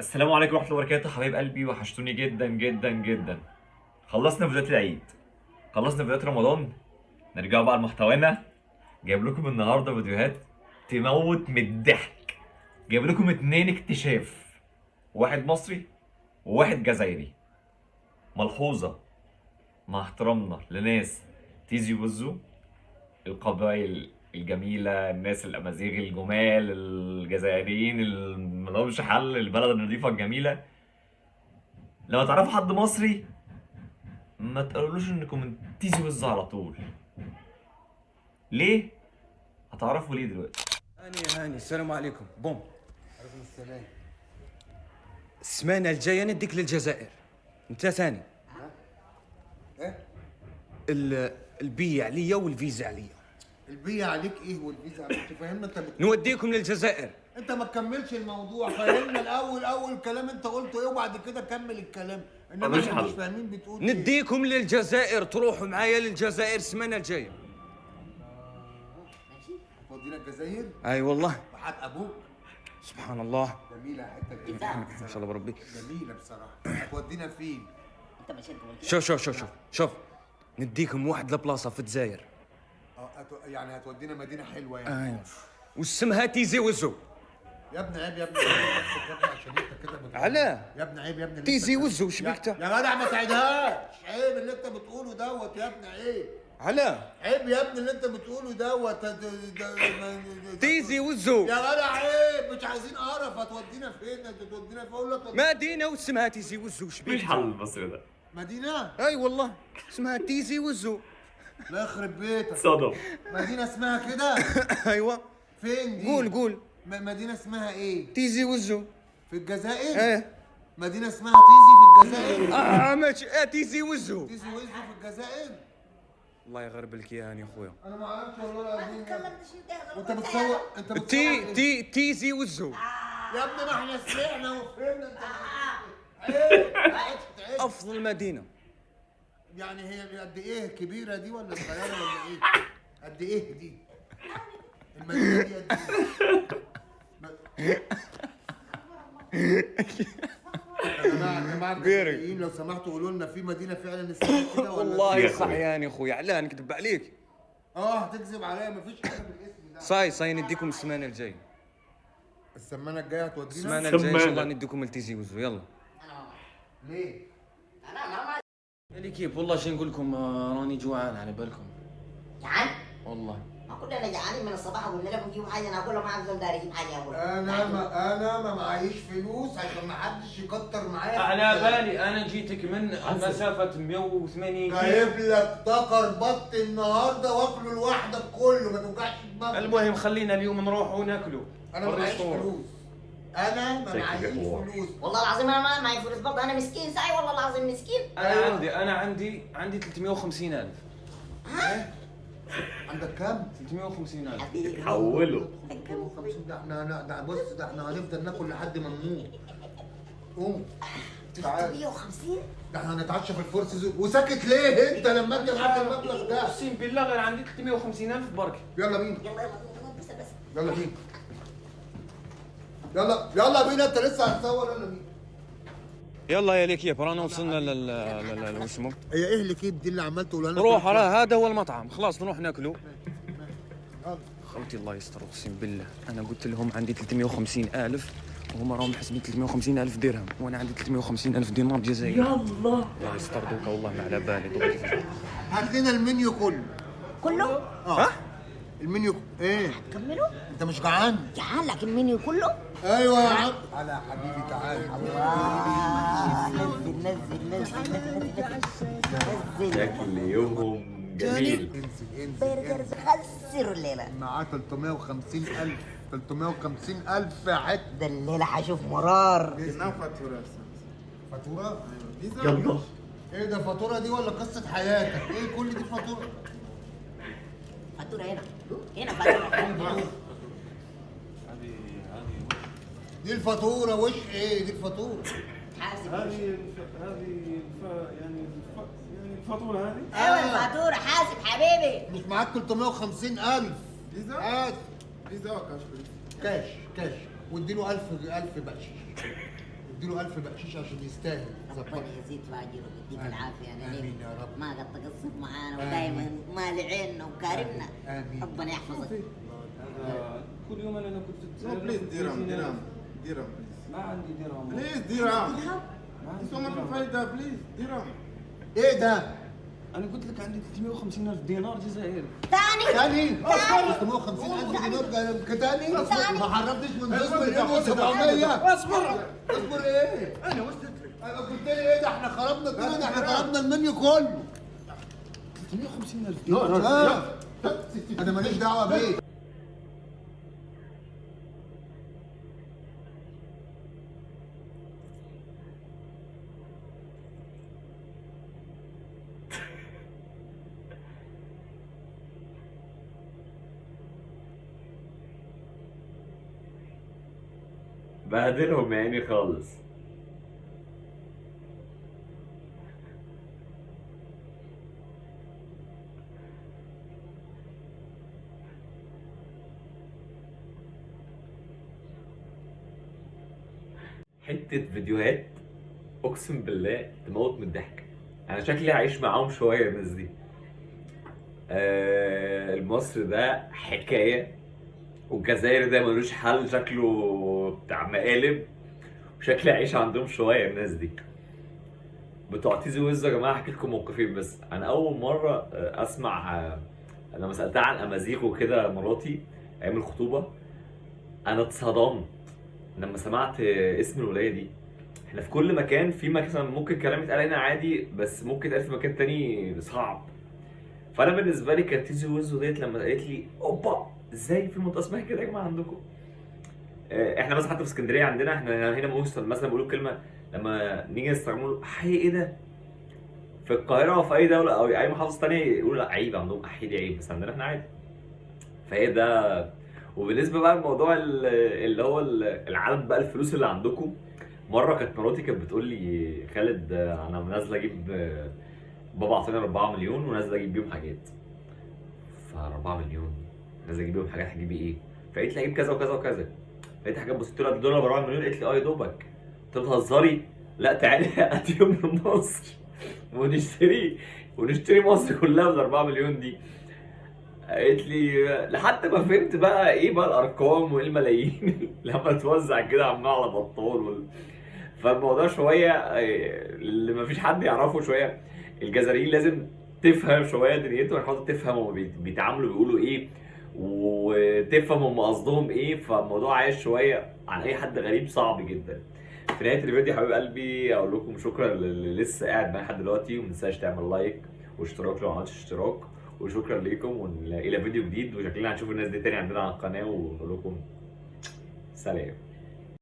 السلام عليكم ورحمة الله وبركاته حبايب قلبي، وحشتوني جدا جدا جدا. خلصنا فيديوهات العيد، خلصنا فيديوهات رمضان، نرجع بقى لمحتوانا. جايب لكم النهارده فيديوهات تموت من الضحك. جايب لكم 2 اكتشاف، واحد مصري وواحد جزائري. ملحوظة، مع احترامنا لناس تيزي وزو، القبائل الجميلة، الناس الأمازيغ الجمال، الجزائريين اللي ملهمش حل، البلد النظيفة الجميلة. لما تعرفوا حد مصري ما تقولوش انكم تيزي وز على طول. ليه؟ هتعرفوا ليه دلوقتي. هاني السلام عليكم. بوم، عليكم السلام. السمانة الجاية نديك للجزائر. انت ثاني. ايه؟ البي عليا والفيزا عليا. البيع عليك ايه والفيزا عليك؟ تفهمنا انت نوديكم للجزائر. انت ما تكملش الموضوع، فهمنا الاول اول كلام انت قلته ايه وبعد كده كمل الكلام، انما ملوش احنا حل. مش فاهمين بتقول ايه. نديكم للجزائر، تروحوا معايا للجزائر السمانة الجاية. ماشي؟ هتودينا الجزائر؟ اي والله. وحد ابوك؟ سبحان الله. جميله حته الجزائر. ما شاء الله بربي. جميله بصراحه. هتودينا فين؟ شوف نديكم واحد لبلاصة في الجزائر. يعني هتودينا مدينه حلوه يعني. ايوه. واسمها تيزي وزو. يا ابني عيب يا ابني نفسك يا ابني عشان انت كده علاه؟ يا ابني عيب يا ابني اللي تيزي انت وزو يا شبيكته. جدع ما تعيدهاش، عيب اللي انت بتقوله دوت يا ابني، عيب علاه؟ عيب يا ابني اللي انت بتقوله دوت تيزي وزو. يا جدع عيب، مش عايزين قرف. هتودينا فين؟ انت تودينا فين؟ اقول لك مدينة واسمها تيزي وزو مش شبيكته. حل المصري ده. مدينة؟ اي والله اسمها تيزي وزو. لا يخرب بيتك. صدم. مدينة اسمها كده؟ ايوه. فين دي؟ قول. مدينة اسمها ايه؟ تيزي وزو. في الجزائر؟ ايه. مدينة اسمها تيزي في الجزائر؟ ماشي. تيزي وزو. تيزي وزو في الجزائر؟ الله يغرب لك يا هاني اخويا. انا ما اعرفش والله العظيم. انت انت بتصور ايه؟ تيزي وزو. يا ابني ما احنا سمعنا وفهمنا انت عيب عيب. افضل مدينة. يعني هي قد ايه؟ كبيرة دي ولا صغيرة ولا ايه؟ قد ايه دي؟ المدينة دي قد ايه؟ يا جماعة الجزائريين لو سمحتوا قولوا لنا في مدينة فعلا اسمها كده ولا؟ والله يا صح أخوي. يا هاني اخويا. علاه نكذب عليك؟ هتكذب عليا، مفيش حاجة بالاسم ده. صاي نديكم السمانة الجاي. السمانة الجاية هتودينا؟ السمانة الجاي ان شاء الله سمانة. نديكم لتيزي وزو. يلا ليه؟ يا ليكيب والله شو نقول لكم، راني جوعان على بالكم جعان؟ والله. ما كلنا جعانين من الصباح وقلنا لكم جيبوا حاجه ناكلها، ما عندهم داري يجيب حاجه ياكلها. انا ما معيش فلوس عشان ما حدش يكتر معايا. على بالي انا جيتك من مسافة 180 كيلو. جايب لك دكر بط النهارده واكله لوحدك كله، ما توجعش دماغك. المهم خلينا اليوم نروح وناكلوا. انا ما معيش فلوس. انا ما شكلك معيش حوار. فلوس. والله العظيم انا ما معي فلوس برضه، انا مسكين ساي والله العظيم مسكين. انا عندي 350,000. عندك كام؟ 350,000. حبيبي حولوا. 250. ده احنا ده بص، ده احنا هنفضل ناكل لحد ما نموت. قوم تعال. 350. ده احنا هنتعشى في الفرس وساكت ليه انت لما انت معاك المبلغ ده؟ اقسم بالله غير عندي 350,000 برك. يلا بينا. يلا بس يلا بينا. يلا بينا، انت لسه هتصور. يلا بينا. يلا يا ليكيب رانا وصلنا لل اسمه. هي ايه اللي كيد دي اللي عمال تقولها لنا؟ روح هذا هو المطعم، خلاص نروح ناكله. يلا. خوتي الله يستر اقسم بالله، انا قلت لهم عندي 350,000 وهم راهم حاسبين 350,000 درهم وانا عندي 350,000 دينار جزائري. يلا. الله يستر دوكا والله ما على بالي دوكا كيفاش. هات لنا المنيو كله. كله؟ اه المنيو ايه؟ كملوا؟ انت مش جعان؟ جعان لكن المنيو كله؟ ايوه يا عم. تعالى يا حبيبي تعالى. نزل شكل يومهم جميل. انزل برجر خسروا الليله. معاه 350,000 350,000 حته. ده الليله هشوف مرار. اسمها فاتوره. فاتوره؟ يلا. ايه ده فاتوره دي ولا قصه حياتك؟ ايه كل دي فاتوره؟ فاتوره هنا فاتوره. دي الفاتوره وش ايه دي الفاتوره؟ حاسب يعني الفاتورة هذه ايوه الفاتوره، حاسب حبيبي. مش معاك 350,000؟ فيزا؟ هات فيزا وكاش؟ كاش واديله 1000 بقشيش. اديله 1000 بقشيش عشان يستاهل. ربنا يزيد في اجره ويديك آمين. العافيه يا آمين نبيل. يا رب. ما قد تقصر معانا آمين. ودائما مالي عيننا وكارمنا. آمين. ربنا يحفظك. هذا كل يوم انا كنت No, please, dirham, dirham, dirham, ما عندي درهم. please, dirham. ما عندي It's so much درهم. فايدة, please, dirham. ايه ده؟ انا قلت لك عندي 350,000 دينار جزائري. ثاني تاني؟ تاني. 350,000 دينار ده كتاني؟ تاني. ما حرمتش من نص أيوة، مليون ده و700. اصبر. اصبر ايه؟ انا وصلت لك. قلت لي ايه ده احنا خربنا الدنيا، ده احنا خربنا المنيو كله. 350,000 دينار. انا ماليش دعوه بيه. بهدلهم يعني خالص. حتة فيديوهات اقسم بالله تموت من الضحك. انا شكلي هعيش معاهم شوية الناس دي. المصري ده حكاية، والجزائري ده ملوش حل، شكله بتاع مقالب، وشكلي عايش عندهم شويه الناس دي. بتوع تيزي ويزو يا جماعه، احكي لكم موقفين بس. انا اول مره اسمع، لما سالتها عن امازيغ وكده مراتي ايام الخطوبه، انا اتصدمت لما سمعت اسم الولايه دي. احنا في كل مكان، في مثلا ممكن كلام يتقال هنا عادي، بس ممكن يتقال في مكان تاني صعب. فانا بالنسبه لي كانت تيزي ويزو ديت لما قالت لي اوبا ازاي في منطقه اسمها كده يا جماعه عندكم. احنا مثلا حتى في اسكندريه عندنا، احنا هنا مثلا بيقولوا كلمه لما نيجي نستعملوا احي ايه ده. في القاهره او في اي دوله او اي محافظه ثانيه يقولوا لا عيب، عندهم احي دي عيب، بس عندنا احنا عادي. فهي ده. وبالنسبه بقى لموضوع اللي هو العدد بقى الفلوس اللي عندكم، مره كانت مراتي كانت بتقول لي خالد انا نازله اجيب، بابا اعطاني 4 مليون ونازله اجيب بيهم حاجات. ف 4 مليون نازله اجيب بيهم حاجات، هجيب ايه؟ فقالت لي اجيب كذا وكذا وكذا. لقيت حاجات بسيطه، قلت لها ب 4 مليون، قالت لي اه يا دوبك. قلت لها بتهزري؟ لا تعالي اديهم لمصر ونشتري مصر كلها بال 4 مليون دي. قالت لي لحد ما فهمت بقى ايه بقى الارقام وايه الملايين لما توزع كده عمال على بطال. فالموضوع شويه اللي ما فيش حد يعرفه شويه، الجزائريين لازم تفهم شويه دنيتهم عشان خاطر تفهم هم بيتعاملوا بيقولوا ايه، وتفهم هم قصدهم ايه. فالموضوع عايش شويه عن اي حد غريب صعب جدا. في نهايه الفيديو حبيب قلبي اقول لكم شكرا للي لسه قاعد معايا لحد دلوقتي، وما تنساش تعمل لايك واشتراك لو ما عملتش اشتراك. وشكرا ليكم، والى فيديو جديد، وشكلنا هنشوف الناس دي تاني عندنا على القناه، ونقول لكم سلام.